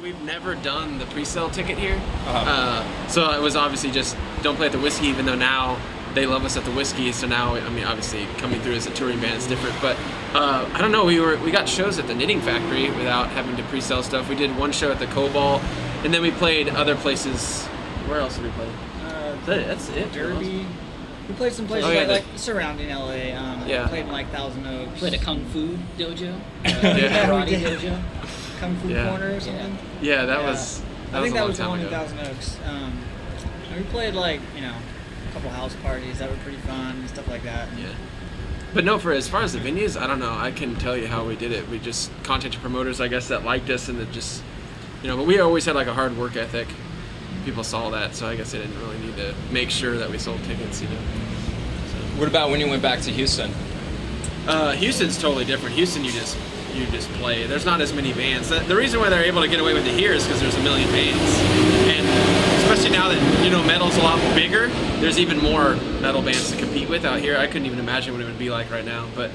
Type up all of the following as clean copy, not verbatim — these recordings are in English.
We've never done the pre-sale ticket here. So it was obviously just don't play at the Whiskey, even though now they love us at the Whiskey. So now, I mean, obviously coming through as a touring band is different. But I don't know. We got shows at the Knitting Factory without having to pre-sell stuff. We did one show at the Cobalt, and then we played other places. Where else did we play? That's it. Derby. We played some places like surrounding LA. Played in like Thousand Oaks. Played a Kung Fu dojo. Karate dojo. Kung Fu Corner or something. Yeah, that was. I think that was the one in Thousand Oaks. We played like a couple house parties that were pretty fun and stuff like that. Yeah. But no, for as far as the venues, I don't know. I couldn't tell you how we did it. We just contacted promoters, I guess, that liked us and that just, but we always had like a hard work ethic. People saw that, so I guess they didn't really need to make sure that we sold tickets, So. What about when you went back to Houston? Houston's totally different. Houston, you just play. There's not as many bands. The reason why they're able to get away with it here is because there's a million bands, and especially now that metal's a lot bigger, there's even more metal bands to compete with out here. I couldn't even imagine what it would be like right now, but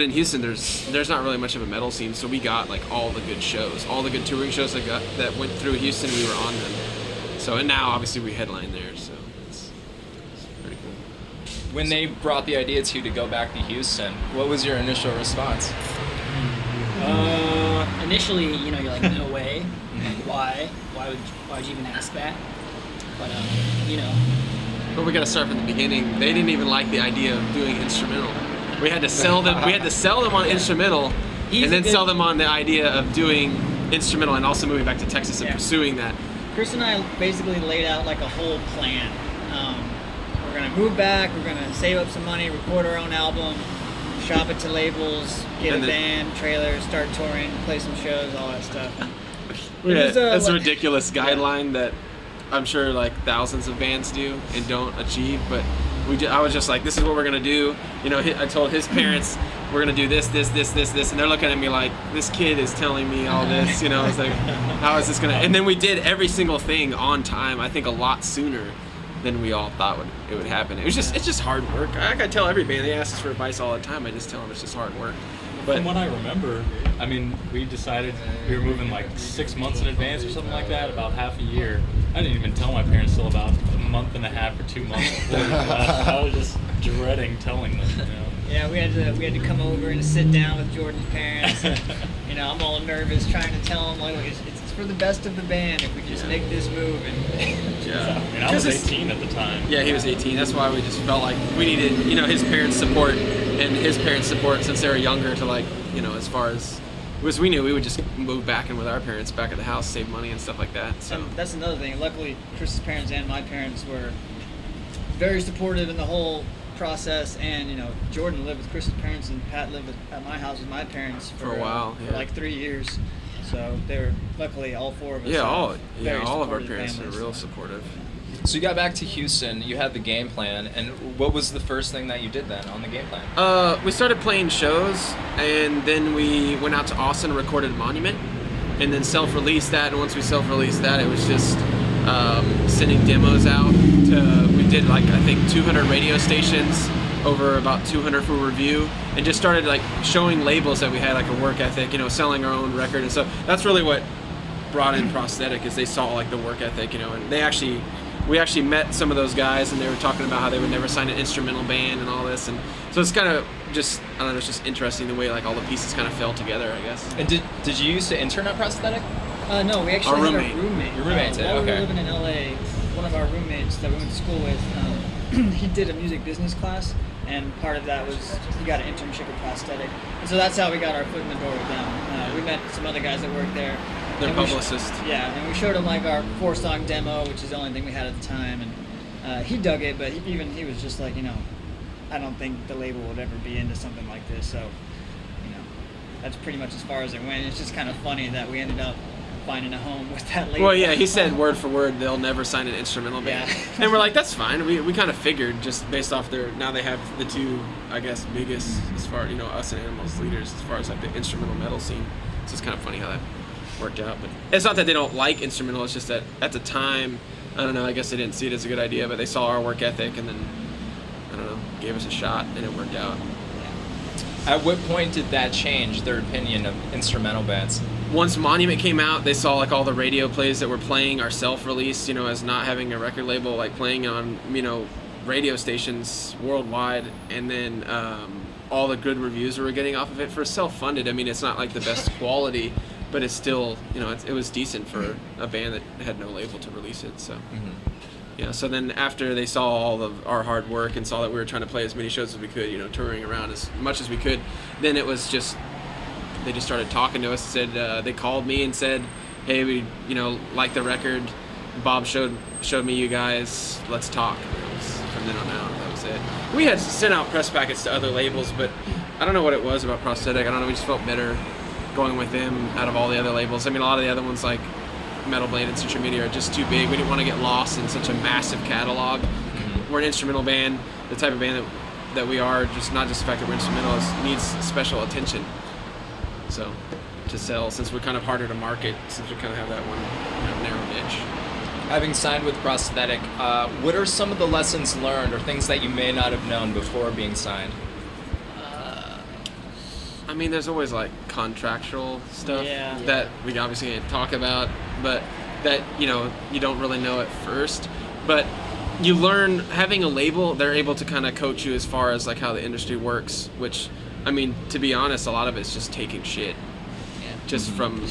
in Houston, there's not really much of a metal scene, so we got like all the good shows, all the good touring shows that went through Houston. We were on them. So, and now obviously we headline there, so it's pretty cool. When they brought the idea to you to go back to Houston, what was your initial response? Initially, you're like, no way. Why? Why'd you even ask that? But But we got to start from the beginning. They didn't even like the idea of doing instrumental. We had to sell them. We had to sell them on instrumental, and then sell them on the idea of doing instrumental, and also moving back to Texas and pursuing that. Chris and I basically laid out like a whole plan. We're gonna move back. We're gonna save up some money, record our own album, shop it to labels, get a van, trailer, start touring, play some shows, all that stuff. That's a ridiculous guideline that I'm sure like thousands of bands do and don't achieve, but I was just like, this is what we're gonna do. I told his parents we're gonna do this, and they're looking at me like, this kid is telling me all this. It's like, how is this gonna? And then we did every single thing on time. I think a lot sooner than we all thought it would happen. It's just hard work. I tell every band, they ask us for advice all the time. I just tell them it's just hard work. But from what I remember, we decided we were moving like 6 months in advance or something like that, about half a year. I didn't even tell my parents till about a month and a half or 2 months before we left. I was just dreading telling them. Yeah, we had to come over and sit down with Jordan's parents. And, I'm all nervous trying to tell them like it's for the best of the band if we just make this move. And I was 18 at the time. Yeah, he was 18. That's why we just felt like we needed his parents' support and his parents' support since they were younger to as far as we knew we would just move back in with our parents back at the house, save money and stuff like that. So and that's another thing. Luckily, Chris's parents and my parents were very supportive in the whole process, and Jordan lived with Chris's parents and Pat lived at my house with my parents for a while, for like 3 years. So they were luckily all four of us. All of our parents were real supportive. So you got back to Houston, you had the game plan, and what was the first thing that you did then on the game plan? We started playing shows, and then we went out to Austin, recorded Monument, and then self-released that. And once we self-released that, it was just sending demos out. We did like I think 200 radio stations, over about 200 for review, and just started like showing labels that we had like a work ethic, selling our own record. And so that's really what brought in Prosthetic, is they saw like the work ethic, and we actually met some of those guys, and they were talking about how they would never sign an instrumental band and all this, and so it's kind of just, I don't know, it's just interesting the way like all the pieces kind of fell together, I guess. And did you used to intern at Prosthetic? No, we actually had roommate. a roommate. Your roommate did, while okay. we were living in LA, one of our roommates that we went to school with, he did a music business class, and part of that was he got an internship at Prosthetic, and so that's how we got our foot in the door with them. We met some other guys that worked there. Their publicist. And we showed him like our 4-song demo, which is the only thing we had at the time, and he dug it, but he was just like, I don't think the label would ever be into something like this, so that's pretty much as far as it went. It's just kind of funny that we ended up finding a home with that label. Well, yeah, he said word for word they'll never sign an instrumental band. Yeah. And we're like, that's fine. We kind of figured, just based off now they have the two, I guess, biggest as far, us and Animals leaders as far as like the instrumental metal scene. So it's kind of funny how that worked out. But it's not that they don't like instrumental, it's just that at the time, I don't know, I guess they didn't see it as a good idea, but they saw our work ethic and then, I don't know, gave us a shot and it worked out. At what point did that change their opinion of instrumental bands? Once Monument came out, they saw like all the radio plays that were playing our self-release, as not having a record label, like playing on, radio stations worldwide, and then all the good reviews we were getting off of it for self-funded. I mean, it's not like the best quality, but it's still, it was decent for a band that had no label to release it. So, so then after they saw all of our hard work and saw that we were trying to play as many shows as we could, touring around as much as we could, then it was just, they just started talking to us. Said they called me and said, "Hey, we like the record. Bob showed me you guys. Let's talk." From then on out, that was it. We had sent out press packets to other labels, but I don't know what it was about Prosthetic. I don't know. We just felt better going with them out of all the other labels. I mean, a lot of the other ones like Metal Blade and Century Media are just too big. We didn't want to get lost in such a massive catalog. We're an instrumental band. The type of band that we are, not just the fact that we're instrumental, needs special attention. So, to sell, since we're kind of harder to market, since we kind of have that one narrow niche. Having signed with Prosthetic, what are some of the lessons learned or things that you may not have known before being signed? I mean, there's always like contractual stuff that we obviously can't talk about, but that, you don't really know at first. But you learn, having a label, they're able to kind of coach you as far as like how the industry works, which, I mean, to be honest, a lot of it's just taking shit, just from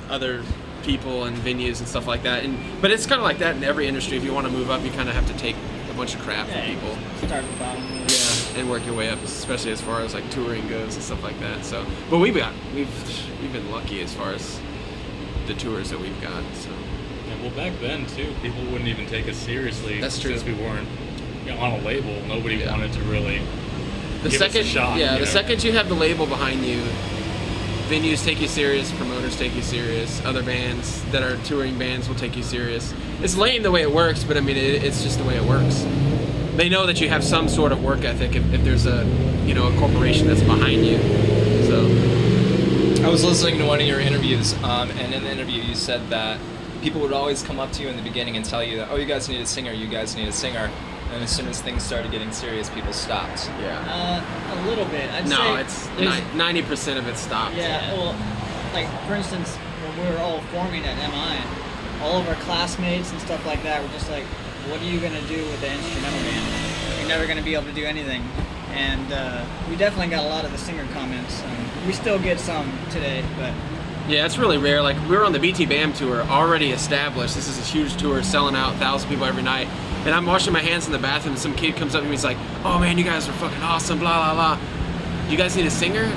other people and venues and stuff like that. But it's kind of like that in every industry. If you want to move up, you kind of have to take a bunch of crap from people. Start at the bottom. Yeah, and work your way up, especially as far as like touring goes and stuff like that. So, but we've been lucky as far as the tours that we've got. So. Yeah, well, back then too, people wouldn't even take us seriously. That's true. Since we weren't on a label, nobody wanted to really. The give second, us a shot, the second you have the label behind you, venues take you serious, promoters take you serious, other bands that are touring bands will take you serious. It's lame the way it works, but I mean, it's just the way it works. They know that you have some sort of work ethic if there's a corporation that's behind you. So, I was listening to one of your interviews, and in the interview you said that people would always come up to you in the beginning and tell you that, oh, you guys need a singer, you guys need a singer. And as soon as things started getting serious, people stopped. Yeah. A little bit. I'd no, say it's 90% of it stopped. Yeah. Well, like for instance, when we were all forming at MI, all of our classmates and stuff like that were just like, "What are you gonna do with the instrumental band? You're never gonna be able to do anything." And we definitely got a lot of the singer comments. We still get some today, but. Yeah, it's really rare. Like, we were on the BT BAM tour, already established. This is a huge tour, selling out 1,000 people every night. And I'm washing my hands in the bathroom, and some kid comes up to me, he's like, "Oh man, you guys are fucking awesome, blah, blah, blah. You guys need a singer?"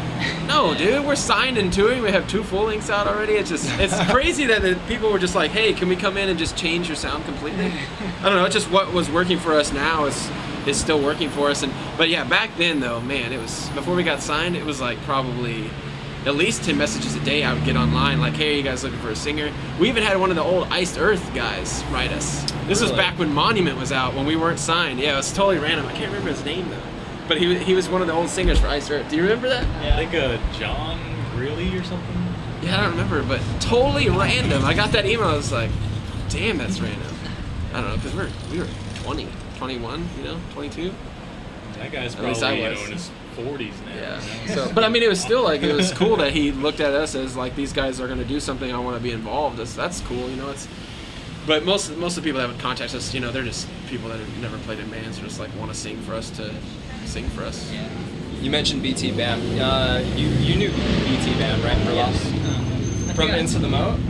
No, dude, we're signed and touring. We have 2 full lengths out already. It's crazy that the people were just like, "Hey, can we come in and just change your sound completely?" I don't know, it's just what was working for us now is still working for us. But yeah, back then though, man, it was, before we got signed, it was like probably at least 10 messages a day I would get online, like, "Hey, you guys looking for a singer?" We even had one of the old Iced Earth guys write us. This was back when Monument was out, when we weren't signed. Yeah, it was totally random. I can't remember his name though. But he was one of the old singers for Iced Earth. Do you remember that? Yeah. I think John Greeley or something? Yeah, I don't remember, but totally random. I got that email, I was like, damn, that's random. I don't know, because we were 20, 21, 22. That guy's At least probably I was. in his 40s now. Yeah. So, but I mean, it was still like, it was cool that he looked at us as like, these guys are going to do something, I want to be involved. That's cool, It's. But most of the people that would contact us, they're just people that have never played in bands, or just like want to sing for us to sing for us. Yeah. You mentioned BT BAM. You knew BT BAM, right? For From Into the Moat?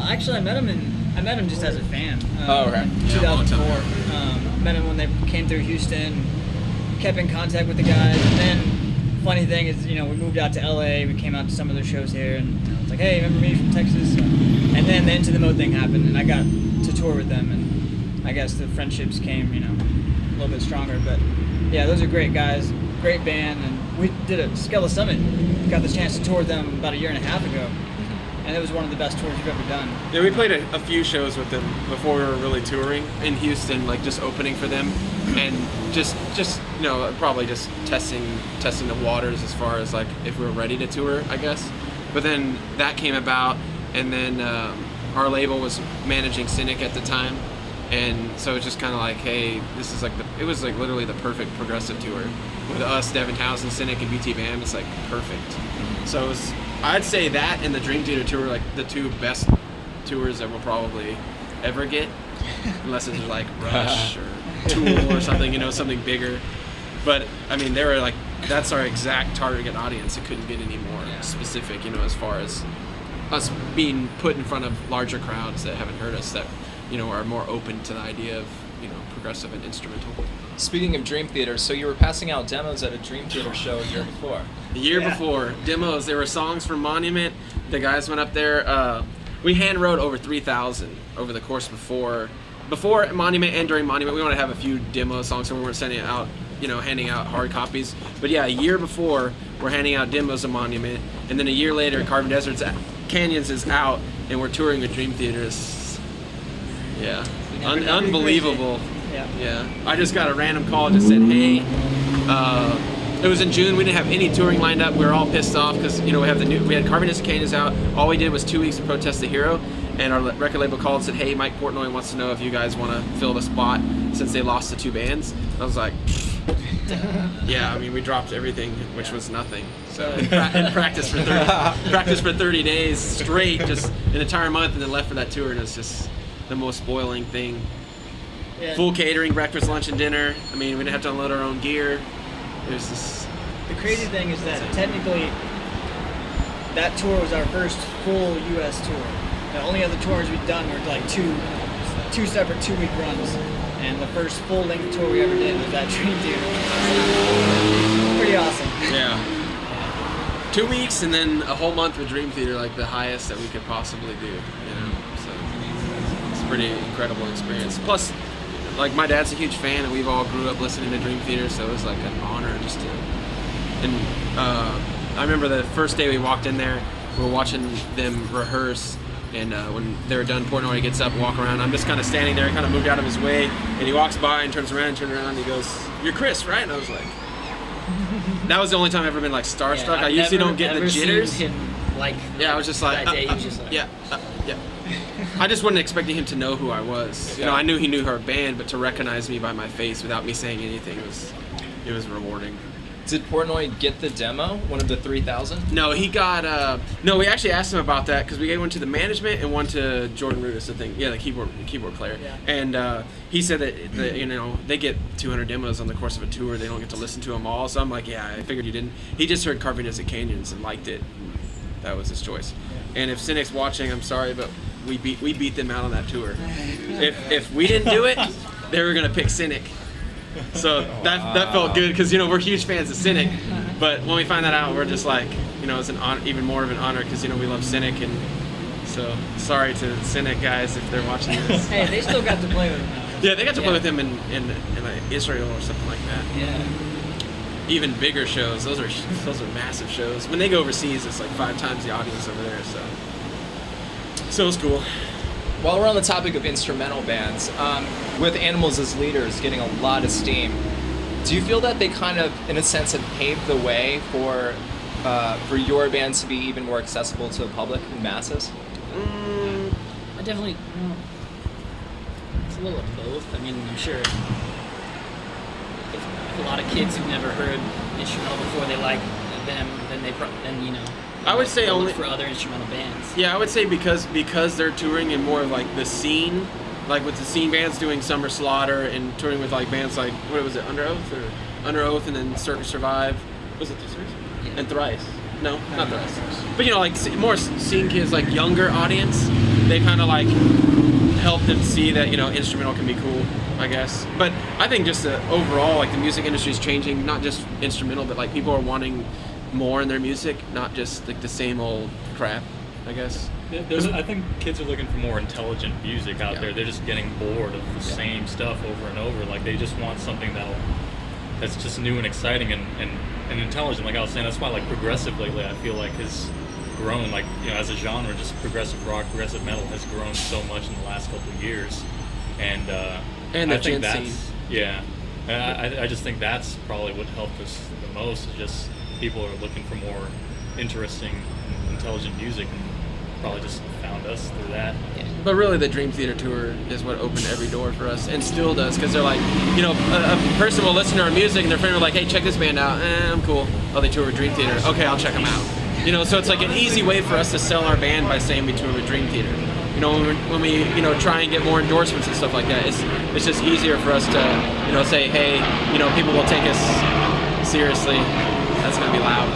Actually, I met him just as a fan. Okay. In 2004. Met him when they came through Houston. Kept in contact with the guys, and then funny thing is, we moved out to LA. We came out to some of their shows here, and I was like, "Hey, remember me from Texas?" And then the Into the Moat thing happened, and I got to tour with them, and I guess the friendships came, a little bit stronger. But yeah, those are great guys, great band, and we did a Skella Summit. Got the chance to tour with them about 1.5 years ago, and it was one of the best tours we've ever done. Yeah, we played a few shows with them before we were really touring in Houston, like just opening for them, and just probably just testing the waters as far as like if we were ready to tour, I guess. But then that came about, and then our label was managing Cynic at the time, And so it's just kind of like, hey, this is like it was like literally the perfect progressive tour with us, Devin Townsend, Cynic, and BT Bam. It's like perfect. So it was, I'd say that and the Dream Theater tour, like the two best tours that we'll probably ever get, unless it's like Rush or Tool or something, something bigger. But I mean, they were like, that's our exact target audience. It couldn't get any more specific, as far as us being put in front of larger crowds that haven't heard us, that are more open to the idea of progressive and instrumental. Speaking of Dream Theater, so you were passing out demos at a Dream Theater show a year before. The year before, demos. There were songs from Monument. The guys went up there. We hand wrote over 3,000 over the course before Monument and during Monument. We want to have a few demo songs, so we weren't sending out, handing out hard copies. But yeah, a year before, we're handing out demos of Monument, and then a year later, Carbon Desert's Canyons is out, and we're touring with Dream Theaters. Yeah, unbelievable. Yeah. I just got a random call, just said, hey, it was in June. We didn't have any touring lined up. We were all pissed off because we had Carbon Desert's Canyons out. All we did was 2 weeks to Protest the Hero, and our record label called and said, hey, Mike Portnoy wants to know if you guys want to fill the spot since they lost the two bands. I was like, yeah, I mean, we dropped everything, which was nothing. So and practiced for 30 days straight, just an entire month, and then left for that tour, and it's just the most spoiling thing. Yeah. Full catering, breakfast, lunch, and dinner. I mean, we didn't have to unload our own gear. It was just... The crazy thing is that technically that tour was our first full U.S. tour. The only other tours we've done were like two separate 2-week runs, and the first full-length tour we ever did was that Dream Theater. Pretty awesome. Yeah. 2 weeks and then a whole month with Dream Theater, like the highest that we could possibly do. So it's a pretty incredible experience. Plus, like my dad's a huge fan, and we've all grew up listening to Dream Theater, so it was like an honor just to. And I remember the first day we walked in there, we were watching them rehearse, and when they were done, Portnoy gets up, walk around. I'm just kind of standing there, kind of moved out of his way, and he walks by and turns around, and he goes, "You're Chris, right?" And I was like, that was the only time I've ever been like starstruck. I usually don't get the jitters. Seen him, I was just like, that day, he was just like, yeah. I just wasn't expecting him to know who I was. I knew he knew her band, but to recognize me by my face without me saying anything it was rewarding. Did Portnoy get the demo, one of the 3,000? No, he got. No, we actually asked him about that because we gave one to the management and one to Jordan Rudis, I think. Yeah, the keyboard player. Yeah. And he said that they get 200 demos on the course of a tour. They don't get to listen to them all. So I'm like, yeah, I figured you didn't. He just heard Carbon Desert Canyons and liked it. That was his choice. Yeah. And if Cynic's watching, I'm sorry, but we beat them out on that tour. If we didn't do it, they were gonna pick Cynic. So that felt good because we're huge fans of Cynic, but when we find that out, we're just like, it's an honor, even more of an honor because we love Cynic, and so sorry to Cynic guys if they're watching this. Hey, they still got to play with him. Yeah, they got to play with him in Israel or something like that. Yeah. Even bigger shows. Those are massive shows. When they go overseas, it's like 5 times the audience over there. So it's cool. While we're on the topic of instrumental bands, with Animals as leaders getting a lot of steam, do you feel that they kind of, in a sense, have paved the way for your band to be even more accessible to the public and masses? I definitely. It's a little of both. I mean, I'm sure if a lot of kids who've never heard instrumental before, they like them, then I would say only for other instrumental bands. Yeah, I would say because they're touring in more of like the scene, like with the scene bands doing Summer Slaughter and touring with like bands like, what was it, Under Oath and then Circus Survive. Was it Thrice? Yeah. And Thrice. No, not Thrice. But like more scene kids, like younger audience, they kind of like help them see that instrumental can be cool, I guess. But I think just overall, like the music industry is changing, not just instrumental, but like people are wanting more in their music, not just like the same old crap, I guess. I think kids are looking for more intelligent music out there. They're just getting bored of the same stuff over and over. Like they just want something that's just new and exciting and intelligent. Like I was saying, that's why like progressive lately I feel like has grown. Like as a genre, just progressive rock, progressive metal has grown so much in the last couple of years. And the I think scene. Yeah. I just think that's probably what helped us the most. Is just people are looking for more interesting, intelligent music. probably just found us through that. But really, the Dream Theater tour is what opened every door for us, and still does, because they're like, you know, a person will listen to our music, and their friend will like, hey, check this band out. I'm cool. Oh, they tour with Dream Theater. Okay, I'll check them out. You know, so it's like an easy way for us to sell our band by saying we tour with Dream Theater. You know, when we you know, try and get more endorsements and stuff like that, it's just easier for us to, you know, say, hey, you know, people will take us seriously. That's gonna be loud.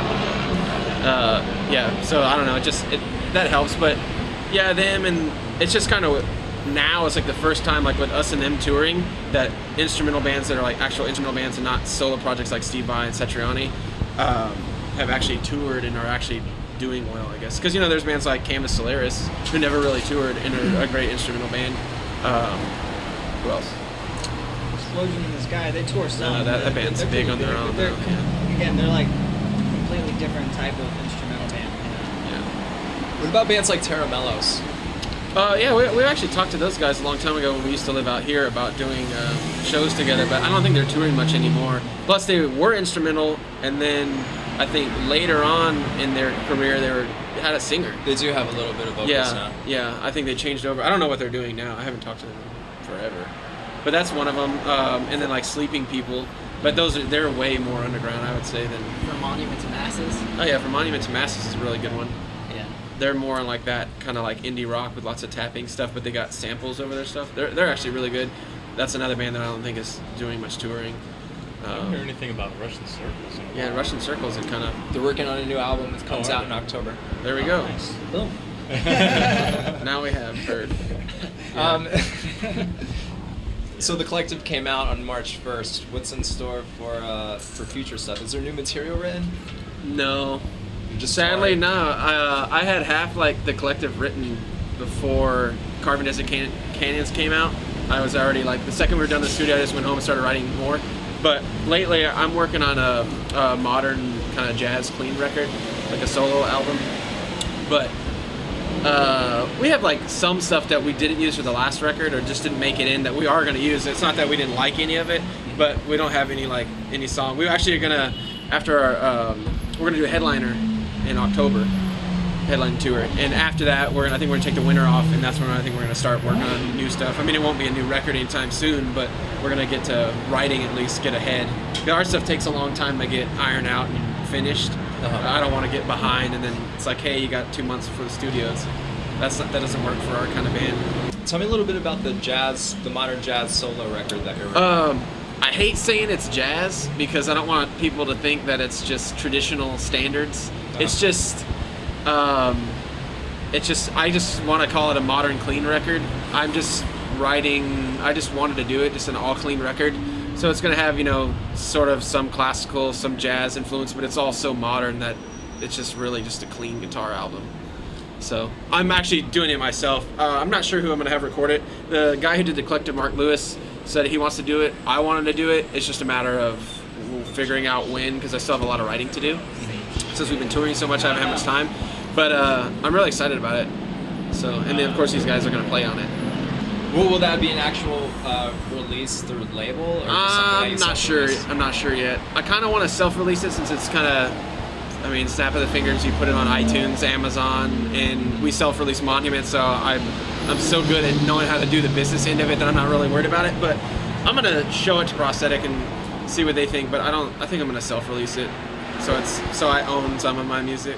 Yeah. So I don't know. That helps, but yeah, them, and it's just kind of now it's like the first time, like with us and them touring, that instrumental bands that are like actual instrumental bands and not solo projects like Steve Vai and Satriani have actually toured and are actually doing well, I guess. Because, you know, there's bands like Canvas Solaris who never really toured and are a great instrumental band. Who else? Explosion in the Sky, they tour some. That band's they're big pretty on their own. but they're- though, yeah. Again, they're like completely different type of instrumental band. Yeah. What about bands like Terra Mellos? Yeah, we actually talked to those guys a long time ago when we used to live out here about doing shows together, but I don't think they're touring much anymore. Plus, they were instrumental, and then I think later on in their career, they had a singer. They do have a little bit of vocals now. Yeah, I think they changed over. I don't know what they're doing now. I haven't talked to them forever. But that's one of them. And then like Sleeping People. But they're way more underground, I would say, than... From Monument to Masses. Oh yeah, From Monument to Masses is a really good one. Yeah. They're more on like that kind of like indie rock with lots of tapping stuff, but they got samples over their stuff. They're actually really good. That's another band that I don't think is doing much touring. I don't hear anything about Russian Circles. in a Yeah, while. Russian Circles and kind of... They're working on a new album that comes out in October. There we go. Nice. Boom. Now we have heard. So the collective came out on March 1st. What's in store for future stuff? Is there new material written? No. Just Sadly, touring? no. I had half like the collective written before Carving Desert Canyons came out. I was already like, the second we were done in the studio, I just went home and started writing more. But lately, I'm working on a modern kind of jazz clean record, like a solo album. But we have like some stuff that we didn't use for the last record or just didn't make it in that we are going to use. It's not that we didn't like any of it, but we don't have any song. We actually are gonna, after our we're gonna do a headliner in October, headline tour, and after that I think we're gonna take the winter off, and that's when I think we're gonna start working on new stuff. I mean, it won't be a new record anytime soon, but we're gonna get to writing, at least get ahead. Our stuff takes a long time to get ironed out and finished. I don't want to get behind, and then it's like, hey, you got 2 months for the studios. That doesn't work for our kind of band. Tell me a little bit about the modern jazz solo record that you're I hate saying it's jazz because I don't want people to think that it's just traditional standards. It's just I just want to call it a modern clean record. I'm just writing, I just wanted to do it, just an all clean record. So it's going to have, you know, sort of some classical, some jazz influence, but it's all so modern that it's just really just a clean guitar album. So I'm actually doing it myself. I'm not sure who I'm going to have record it. The guy who did the collective, Mark Lewis, said he wants to do it. I wanted to do it. It's just a matter of figuring out when, because I still have a lot of writing to do. Since we've been touring so much, I haven't had much time. But I'm really excited about it. So, and then of course these guys are going to play on it. Will that be an actual release through the label? Or just something that you I'm not sure. self-release? I'm not sure yet. I kind of want to self-release it since it's kind of, I mean, snap of the fingers. You put it on iTunes, Amazon, and we self-release Monument. So I'm so good at knowing how to do the business end of it that I'm not really worried about it. But I'm gonna show it to Prosthetic and see what they think. But I think I'm gonna self-release it. So I own some of my music.